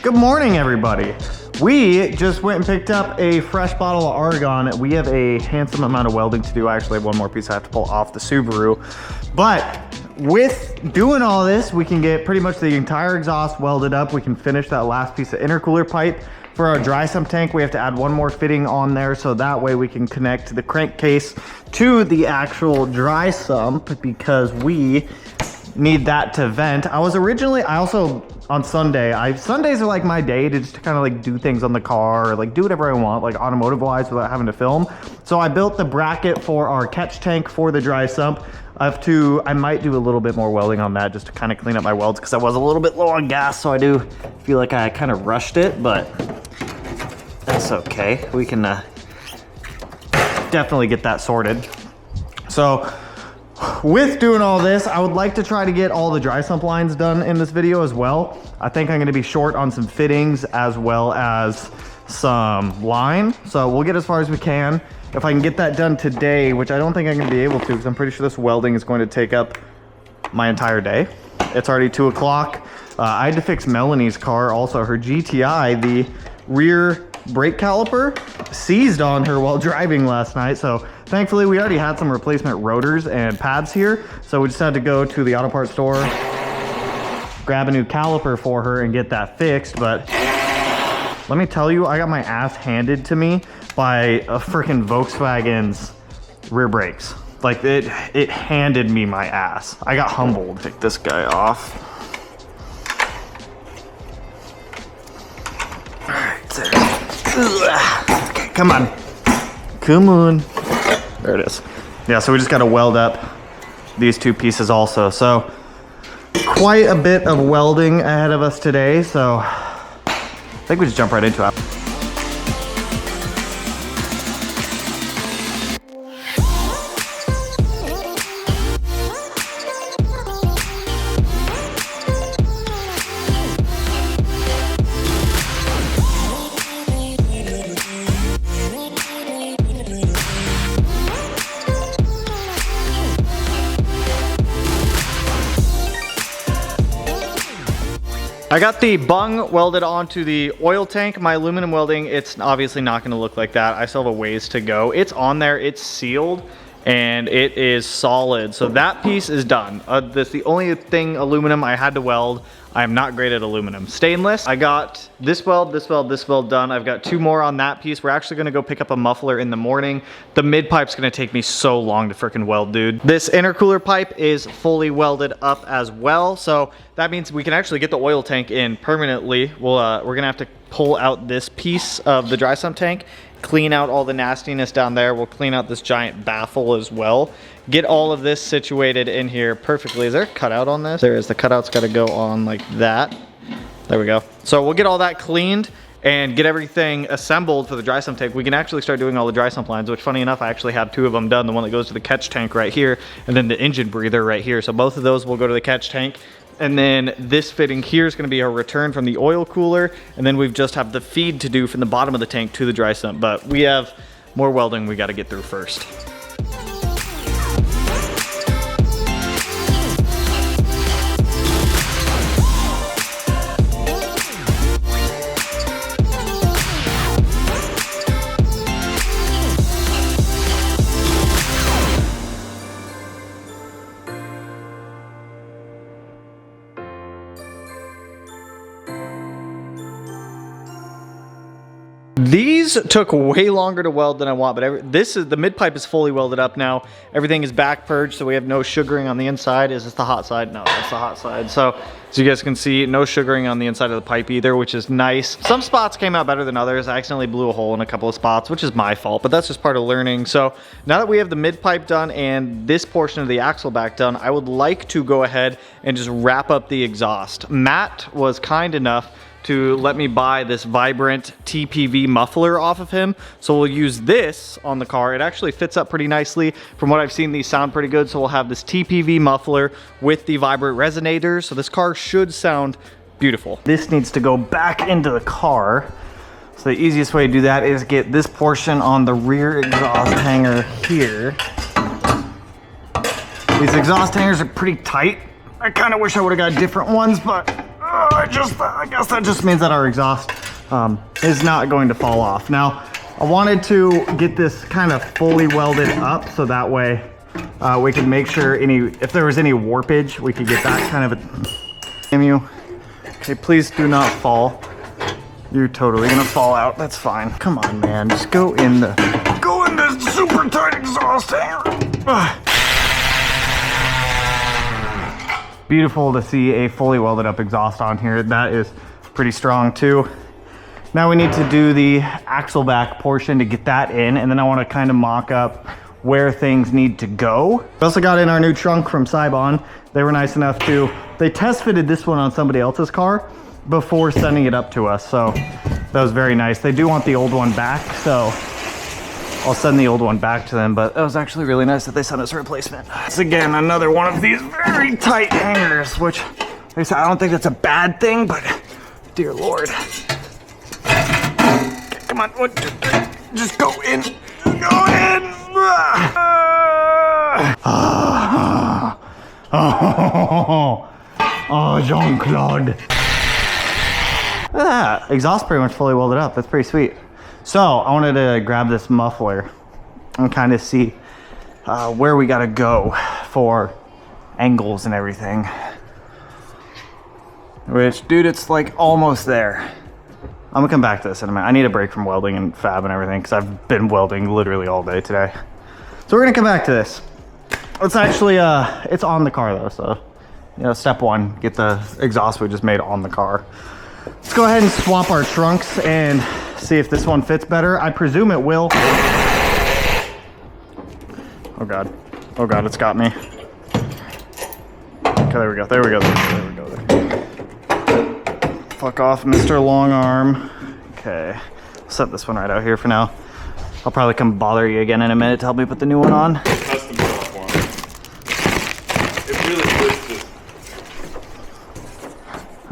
Good morning, everybody. We just went and picked up a fresh bottle of argon. We have a handsome amount of welding to do. I actually have one more piece I have to pull off the Subaru. But with doing all this, we can get pretty much the entire exhaust welded up. We can finish that last piece of intercooler pipe. For our dry sump tank, we have to add one more fitting on there, so that way we can connect the crankcase to the actual dry sump, because we need that to vent. On Sunday, Sundays are like my day to just kind of like do things on the car, or like do whatever I want, like automotive wise, without having to film. So I built the bracket for our catch tank for the dry sump. I might do a little bit more welding on that just to kind of clean up my welds, because I was a little bit low on gas, so I do feel like I kind of rushed it, but that's okay. We can definitely get that sorted. So with doing all this, I would like to try to get all the dry sump lines done in this video as well. I think I'm going to be short on some fittings as well as some line, so we'll get as far as we can. If I can get that done today, which I don't think I'm going to be able to, because I'm pretty sure this welding is going to take up my entire day. It's already 2 o'clock. I had to fix Melanie's car also. Her GTI, the rear brake caliper, seized on her while driving last night, so thankfully we already had some replacement rotors and pads here, so we just had to go to the auto parts store, grab a new caliper for her and get that fixed. But let me tell you, I got my ass handed to me by a freaking Volkswagen's rear brakes. Like it handed me my ass. I got humbled. Take this guy off. All right, there. Okay, come on. There it is. Yeah, so we just got to weld up these two pieces also. So quite a bit of welding ahead of us today, so I think we just jump right into it. I got the bung welded onto the oil tank. My aluminum welding, it's obviously not going to look like that. I still have a ways to go. It's on there, it's sealed, and it is solid. So that piece is done. That's the only thing aluminum I had to weld. I am not great at aluminum. Stainless, I got this weld done. I've got 2 more on that piece. We're actually gonna go pick up a muffler in the morning. The mid pipe's gonna take me so long to freaking weld, dude. This intercooler pipe is fully welded up as well. So that means we can actually get the oil tank in permanently. We're gonna have to pull out this piece of the dry sump tank, clean out all the nastiness down there. We'll clean out this giant baffle as well. Get all of this situated in here perfectly. Is there a cutout on this? There is. The cutout's got to go on like that. There we go. So we'll get all that cleaned and get everything assembled for the dry sump tank. We can actually start doing all the dry sump lines, which funny enough, I actually have 2 of them done. The one that goes to the catch tank right here, and then the engine breather right here. So both of those will go to the catch tank. And then this fitting here is going to be a return from the oil cooler. And then we just have the feed to do from the bottom of the tank to the dry sump. But we have more welding we got to get through first. These took way longer to weld than I want, but the mid pipe is fully welded up now. Everything is back purged, so we have no sugaring on the inside. Is this the hot side? No, that's the hot side. So as you guys can see, no sugaring on the inside of the pipe either, which is nice. Some spots came out better than others. I accidentally blew a hole in a couple of spots, which is my fault, but that's just part of learning. So now that we have the mid pipe done and this portion of the axle back done, I would like to go ahead and just wrap up the exhaust. Matt was kind enough to let me buy this Vibrant TPV muffler off of him. So we'll use this on the car. It actually fits up pretty nicely. From what I've seen, these sound pretty good. So we'll have this TPV muffler with the Vibrant resonators. So this car should sound beautiful. This needs to go back into the car. So the easiest way to do that is get this portion on the rear exhaust hanger here. These exhaust hangers are pretty tight. I kind of wish I would have got different ones, but I I guess that just means that our exhaust is not going to fall off. Now, I wanted to get this kind of fully welded up so that way we could make sure if there was any warpage, we could get that kind of a... Damn you. Okay, please do not fall. You're totally gonna fall out. That's fine. Come on, man. Just go in the super tight exhaust hanger. Beautiful to see a fully welded up exhaust on here. That is pretty strong too. Now we need to do the axle back portion to get that in, and then I want to kind of mock up where things need to go. We also got in our new trunk from Sibon. They were nice enough to, they test fitted this one on somebody else's car before sending it up to us, so that was very nice. They do want the old one back, so I'll send the old one back to them, but it was actually really nice that they sent us a replacement. It's again another one of these very tight hangers, which they said I don't think that's a bad thing, but dear Lord. Come on, just go in. Go in. Oh, Jean-Claude. Look at that. Exhaust pretty much fully welded up. That's pretty sweet. So I wanted to grab this muffler and kind of see where we gotta go for angles and everything. Which, dude, it's like almost there. I'm gonna come back to this in a minute. I need a break from welding and fab and everything because I've been welding literally all day today. So we're gonna come back to this. It's actually, it's on the car though, so, you know, step one, get the exhaust we just made on the car. Let's go ahead and swap our trunks and see if this one fits better. I presume it will. Oh God. Oh God, it's got me. Okay, there we go, there we go, there we go. Fuck off, Mr. Long Arm. Okay, I'll set this one right out here for now. I'll probably come bother you again in a minute to help me put the new one on. Custom built one. It really twisted.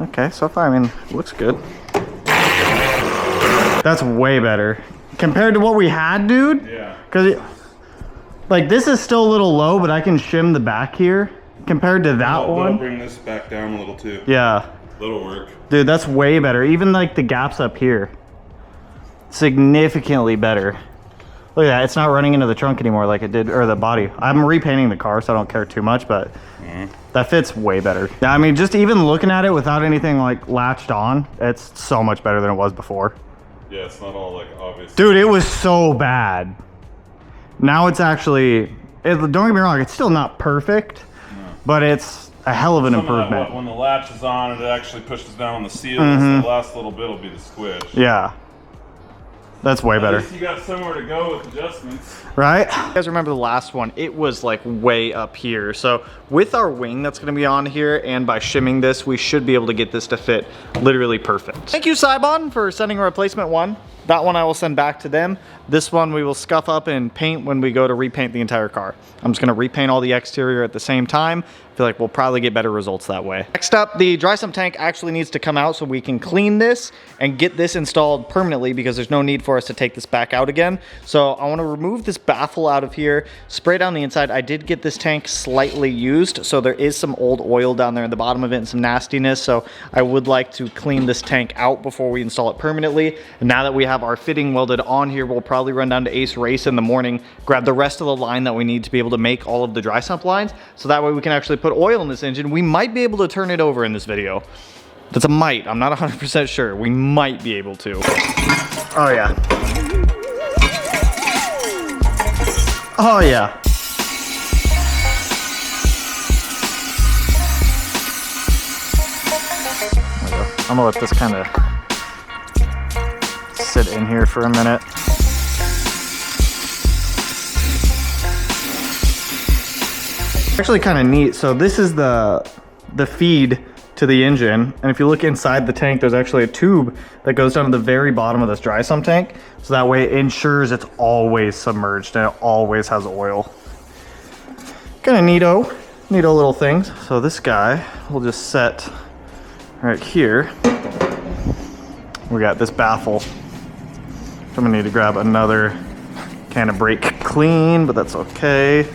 Okay, so far, I mean, it looks good. That's way better. Compared to what we had, dude? Yeah. Because, like, this is still a little low, but I can shim the back here. Compared to that one. I'll bring this back down a little too. Yeah. That'll work. Dude, that's way better. Even like the gaps up here. Significantly better. Look at that, it's not running into the trunk anymore like it did, or the body. I'm repainting the car, so I don't care too much, but that fits way better. I mean, just even looking at it without anything like latched on, it's so much better than it was before. Yeah, it's not all like obvious. Dude, it was so bad. Now it's actually, don't get me wrong, it's still not perfect, but it's a hell of an improvement. When the latch is on, it actually pushes down on the seal, so the last little bit will be the squish. Yeah. That's way better. At least you got somewhere to go with adjustments. Right? You guys remember the last one? It was like way up here. So with our wing that's gonna be on here and by shimming this, we should be able to get this to fit literally perfect. Thank you, Sibon, for sending a replacement one. That one I will send back to them. This one we will scuff up and paint when we go to repaint the entire car. I'm just gonna repaint all the exterior at the same time. I feel like we'll probably get better results that way. Next up, the dry sump tank actually needs to come out so we can clean this and get this installed permanently because there's no need for us to take this back out again. So I wanna remove this baffle out of here, spray down the inside. I did get this tank slightly used, so there is some old oil down there at the bottom of it and some nastiness. So I would like to clean this tank out before we install it permanently. And now that we have our fitting welded on here, we'll probably run down to Ace Race in the morning, grab the rest of the line that we need to be able to make all of the dry sump lines. So that way we can actually put oil in this engine. We might be able to turn it over in this video. That's a might. I'm not 100% sure. We might be able to. Oh yeah. Oh yeah. There we go. I'm gonna let this kind of sit in here for a minute. Actually kind of neat. So this is the feed to the engine, and if you look inside the tank, there's actually a tube that goes down to the very bottom of this dry sump tank, so that way it ensures it's always submerged and it always has oil. Kind of neato little things. So this guy will just set right here. We got this baffle. I'm gonna need to grab another can of brake clean, but that's okay.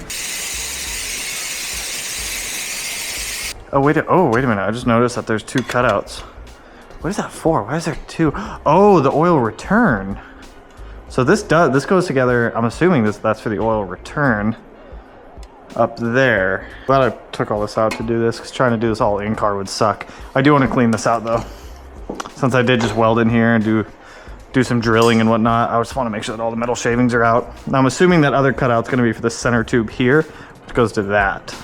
Oh wait a minute, I just noticed that there's two cutouts. What is that for? Why is there two? Oh, the oil return. So this goes together. I'm assuming that's for the oil return up there. Glad I took all this out to do this, because trying to do this all in car would suck. I do want to clean this out though. Since I did just weld in here and do some drilling and whatnot, I just want to make sure that all the metal shavings are out. Now I'm assuming that other cutout's going to be for the center tube here, which goes to that.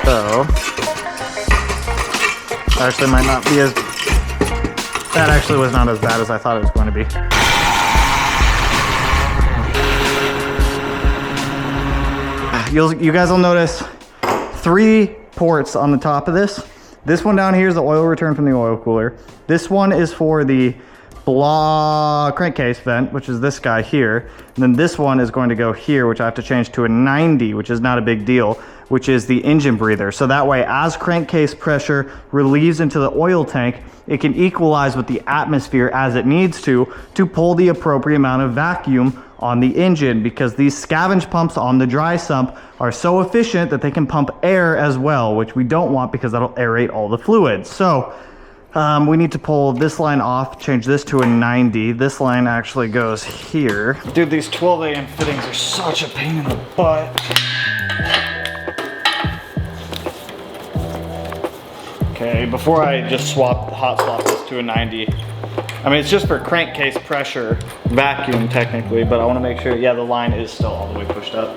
So, actually might not be as, that actually was not as bad as I thought it was going to be. You guys will notice 3 ports on the top of this. This one down here is the oil return from the oil cooler. This one is for the crankcase vent, which is this guy here. And then this one is going to go here, which I have to change to a 90, which is not a big deal, which is the engine breather. So that way, as crankcase pressure relieves into the oil tank, it can equalize with the atmosphere as it needs to pull the appropriate amount of vacuum on the engine, because these scavenge pumps on the dry sump are so efficient that they can pump air as well, which we don't want because that'll aerate all the fluids. So we need to pull this line off, change this to a 90. This line actually goes here. Dude, these 12 AM fittings are such a pain in the butt. Okay, before I just hot swap this to a 90, I mean, it's just for crankcase pressure, vacuum technically, but I want to make sure, yeah, the line is still all the way pushed up.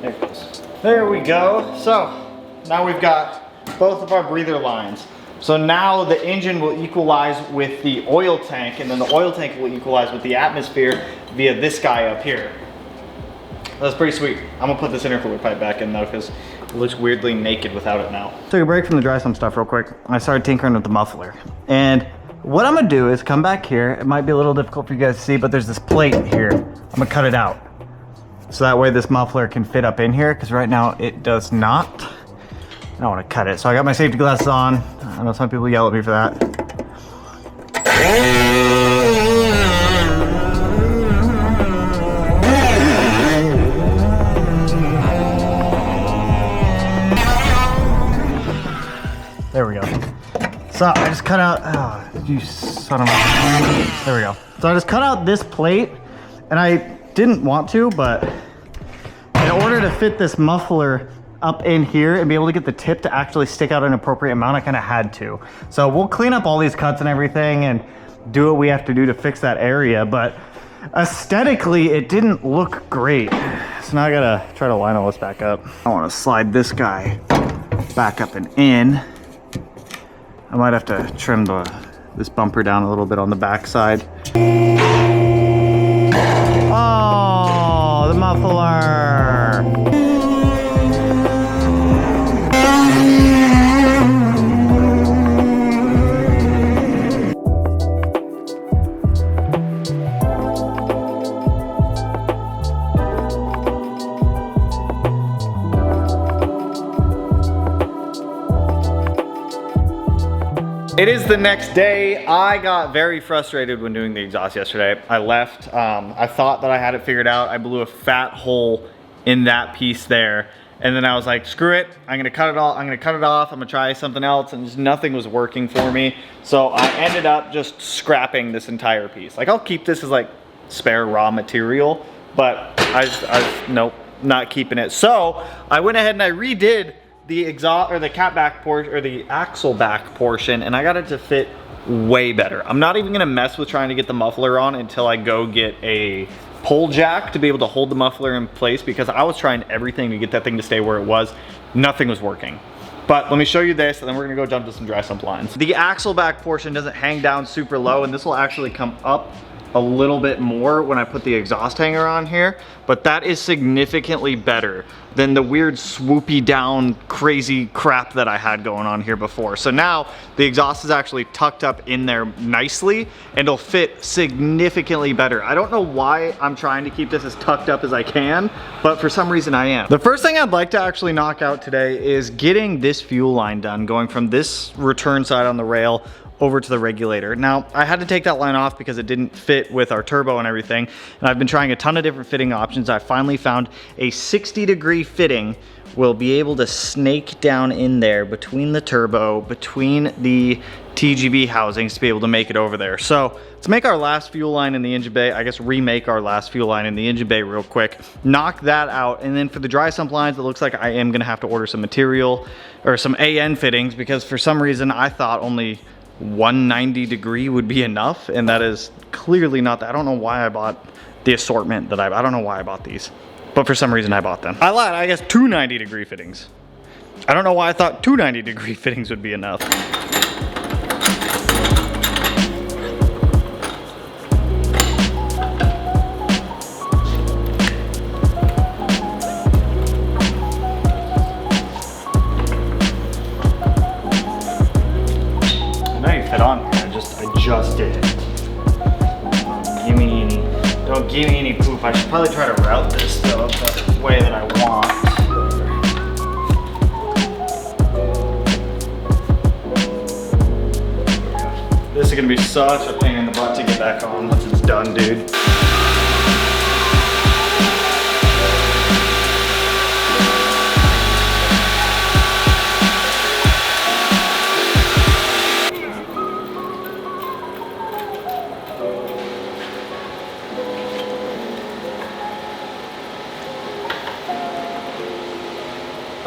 There it goes. There we go. So now we've got both of our breather lines. So now the engine will equalize with the oil tank, and then the oil tank will equalize with the atmosphere via this guy up here. That's pretty sweet. I'm gonna put this intercooler pipe back in though, because it looks weirdly naked without it now. Took a break from the dry sump stuff real quick. I started tinkering with the muffler. And what I'm gonna do is come back here. It might be a little difficult for you guys to see, but there's this plate here. I'm gonna cut it out. So that way this muffler can fit up in here, because right now it does not. I don't want to cut it. So I got my safety glasses on. I know some people yell at me for that. There we go. So I just cut out, oh, you son of a, there we go. So I just cut out this plate, and I didn't want to, but in order to fit this muffler up in here and be able to get the tip to actually stick out an appropriate amount, I kind of had to. So we'll clean up all these cuts and everything and do what we have to do to fix that area, but aesthetically it didn't look great. So now I gotta try to line all this back up. I want to slide this guy back up and in. I might have to trim this bumper down a little bit on the back side. Oh, the muffler. It is the next day. I got very frustrated when doing the exhaust yesterday. I left. I thought that I had it figured out. I blew a fat hole in that piece there. And then I was like, screw it. I'm gonna cut it all. I'm gonna cut it off. I'm gonna try something else. And just nothing was working for me. So I ended up just scrapping this entire piece. Like, I'll keep this as like spare raw material, but nope, not keeping it. So I went ahead and I redid the exhaust, or the cat back portion, or the axle back portion, and I got it to fit way better. I'm not even gonna mess with trying to get the muffler on until I go get a pull jack to be able to hold the muffler in place, because I was trying everything to get that thing to stay where it was. Nothing was working. But let me show you this, and then we're gonna go jump to some dry sump lines. The axle back portion doesn't hang down super low, and this will actually come up a little bit more when I put the exhaust hanger on here, but that is significantly better than the weird swoopy down crazy crap that I had going on here before. So now the exhaust is actually tucked up in there nicely and it'll fit significantly better. I don't know why I'm trying to keep this as tucked up as I can, but for some reason I am. The first thing I'd like to actually knock out today is getting this fuel line done, going from this return side on the rail over to the regulator. Now, I had to take that line off because it didn't fit with our turbo and everything, and I've been trying a ton of different fitting options. I finally found a 60-degree fitting. We'll be able to snake down in there between the turbo, between the TGB housings to be able to make it over there. So let's make our last fuel line in the engine bay. I guess remake our last fuel line in the engine bay real quick, knock that out, and then for the dry sump lines, it looks like I am gonna have to order some material or some AN fittings, because for some reason I thought only 190 degree would be enough, and that is clearly not that. I don't know why I bought the assortment that I don't know why I bought these, but for some reason I bought them. I lied, I guess 290 degree fittings. I don't know why I thought 290 degree fittings would be enough. I just did it. Don't give me any poop. I should probably try to route this though the way that I want. This is gonna be such a pain in the butt to get back on once it's done, dude.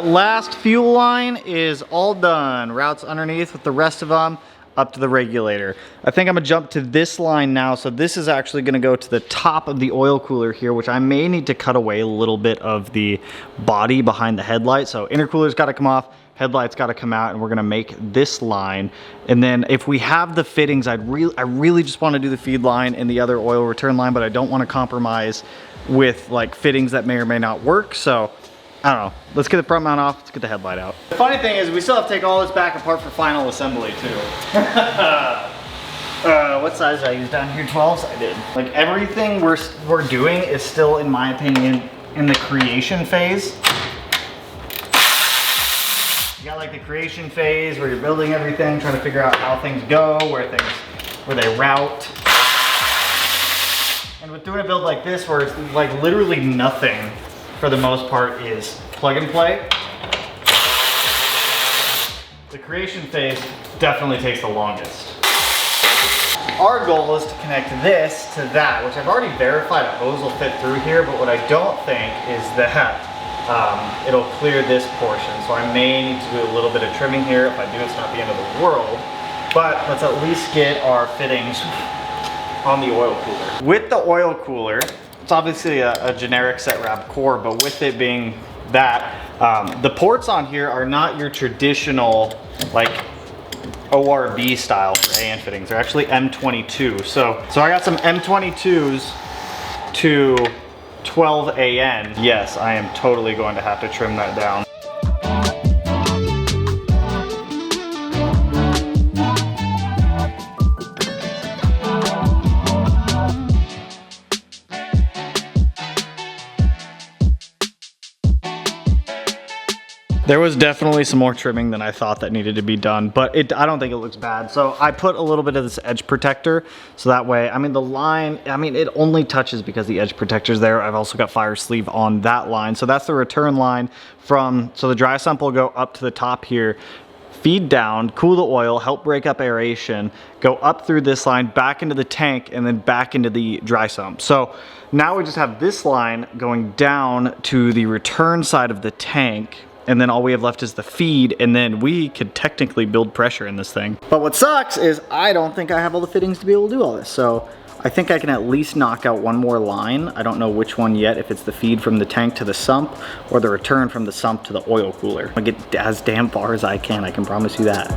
Last fuel line is all done. Routes underneath with the rest of them up to the regulator. I think I'm gonna jump to this line now. So this is actually gonna go to the top of the oil cooler here, which I may need to cut away a little bit of the body behind the headlight. So intercooler's gotta come off, headlights gotta come out, and we're gonna make this line. And then if we have the fittings, I really just wanna do the feed line and the other oil return line, but I don't wanna compromise with like fittings that may or may not work. So I don't know. Let's get the front mount off. Let's get the headlight out. The funny thing is we still have to take all this back apart for final assembly too. What size did I use down here? 12s? I did. Like everything we're doing is still, in my opinion, in the creation phase. You got like the creation phase where you're building everything, trying to figure out how things go, where they route. And with doing a build like this where it's like literally nothing for the most part is plug and play, the creation phase definitely takes the longest. Our goal is to connect this to that, which I've already verified a hose will fit through here, but what I don't think is that it'll clear this portion. So I may need to do a little bit of trimming here. If I do, it's not the end of the world, but let's at least get our fittings on the oil cooler. With the oil cooler, it's obviously a generic set wrap core, but with it being that, the ports on here are not your traditional like ORB style for AN fittings. They're actually M22. So I got some M22s to 12 AN. Yes, I am totally going to have to trim that down. There was definitely some more trimming than I thought that needed to be done, but I don't think it looks bad. So I put a little bit of this edge protector, so that way, I mean the line, it only touches because the edge protector's there. I've also got fire sleeve on that line. So that's the return line so the dry sump will go up to the top here, feed down, cool the oil, help break up aeration, go up through this line, back into the tank, and then back into the dry sump. So now we just have this line going down to the return side of the tank, and then all we have left is the feed, and then we could technically build pressure in this thing. But what sucks is I don't think I have all the fittings to be able to do all this. So I think I can at least knock out one more line. I don't know which one yet, if it's the feed from the tank to the sump or the return from the sump to the oil cooler. I'll get as damn far as I can promise you that.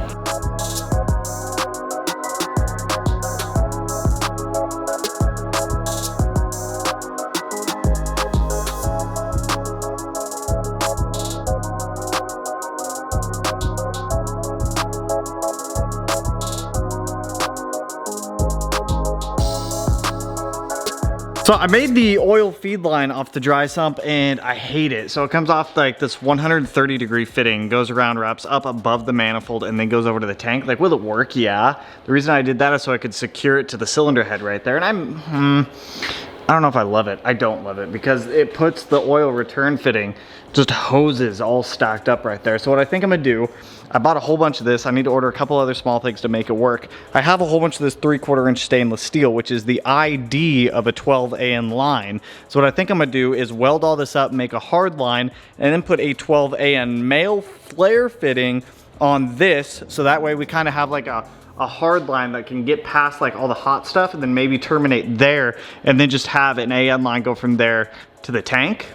So I made the oil feed line off the dry sump and I hate it. So it comes off like this 130-degree fitting, goes around, wraps up above the manifold, and then goes over to the tank. Like, will it work? Yeah. The reason I did that is so I could secure it to the cylinder head right there. And I don't know if I love it. I don't love it because it puts the oil return fitting, just hoses all stacked up right there. So what I think I'm gonna do, I bought a whole bunch of this. I need to order a couple other small things to make it work. I have a whole bunch of this 3/4 inch stainless steel, which is the ID of a 12 AN line. So what I think I'm gonna do is weld all this up, make a hard line, and then put a 12 AN male flare fitting on this. So that way we kind of have like a hard line that can get past like all the hot stuff and then maybe terminate there and then just have an AN line go from there to the tank.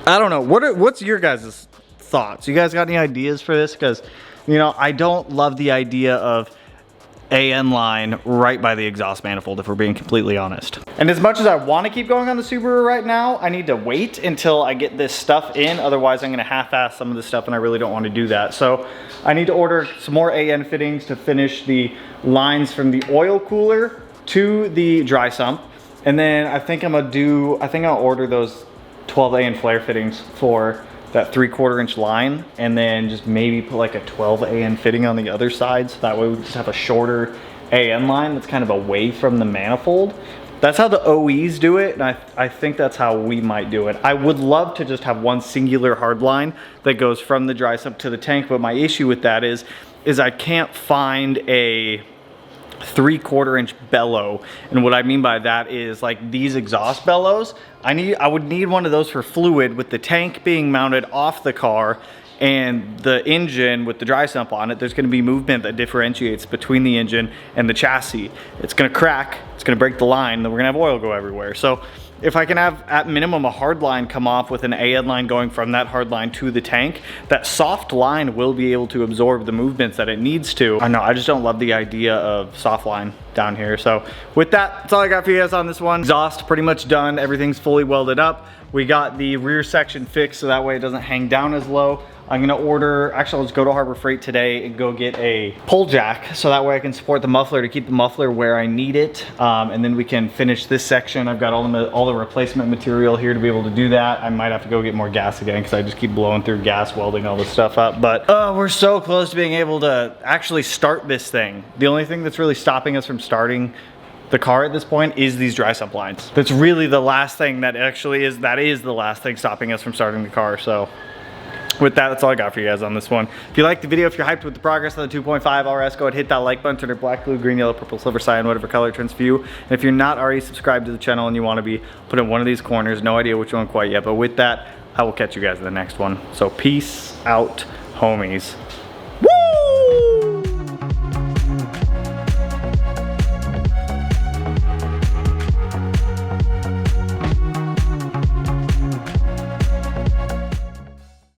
I don't know. What's your guys' thoughts? You guys got any ideas for this? Because, you know, I don't love the idea of AN line right by the exhaust manifold, if we're being completely honest. And as much as I want to keep going on the Subaru right now, I need to wait until I get this stuff in. Otherwise, I'm going to half-ass some of this stuff, and I really don't want to do that. So I need to order some more AN fittings to finish the lines from the oil cooler to the dry sump. And then I think I'll order those 12 AN flare fittings for that 3/4 inch line, and then just maybe put like a 12 AN fitting on the other side, so that way we just have a shorter AN line that's kind of away from the manifold. That's how the OEs do it, and I think that's how we might do it. I would love to just have one singular hard line that goes from the dry sump to the tank, but my issue with that is I can't find a 3/4 inch bellow. And what I mean by that is like these exhaust bellows, I would need one of those for fluid, with the tank being mounted off the car and the engine with the dry sump on it. There's going to be movement that differentiates between the engine and the chassis. It's going to crack, it's going to break the line, then we're going to have oil go everywhere. So if I can have at minimum a hard line come off with an AN line going from that hard line to the tank, that soft line will be able to absorb the movements that it needs to. I know, I just don't love the idea of soft line down here. So with that, that's all I got for you guys on this one. Exhaust pretty much done. Everything's fully welded up. We got the rear section fixed so that way it doesn't hang down as low. I'm gonna order, actually I'll just go to Harbor Freight today and go get a pull jack so that way I can support the muffler to keep the muffler where I need it. And then we can finish this section. I've got all the replacement material here to be able to do that. I might have to go get more gas again because I just keep blowing through gas welding all this stuff up. But we're so close to being able to actually start this thing. The only thing that's really stopping us from starting the car at this point is these dry sump lines. That's really the last thing that is the last thing stopping us from starting the car. So with that, that's all I got for you guys on this one. If you liked the video, if you're hyped with the progress of the 2.5 RS, go ahead and hit that like button, turn it black, blue, green, yellow, purple, silver, cyan, whatever color it turns for you. And if you're not already subscribed to the channel and you want to be, put in one of these corners. No idea which one quite yet, but with that, I will catch you guys in the next one. So peace out, homies.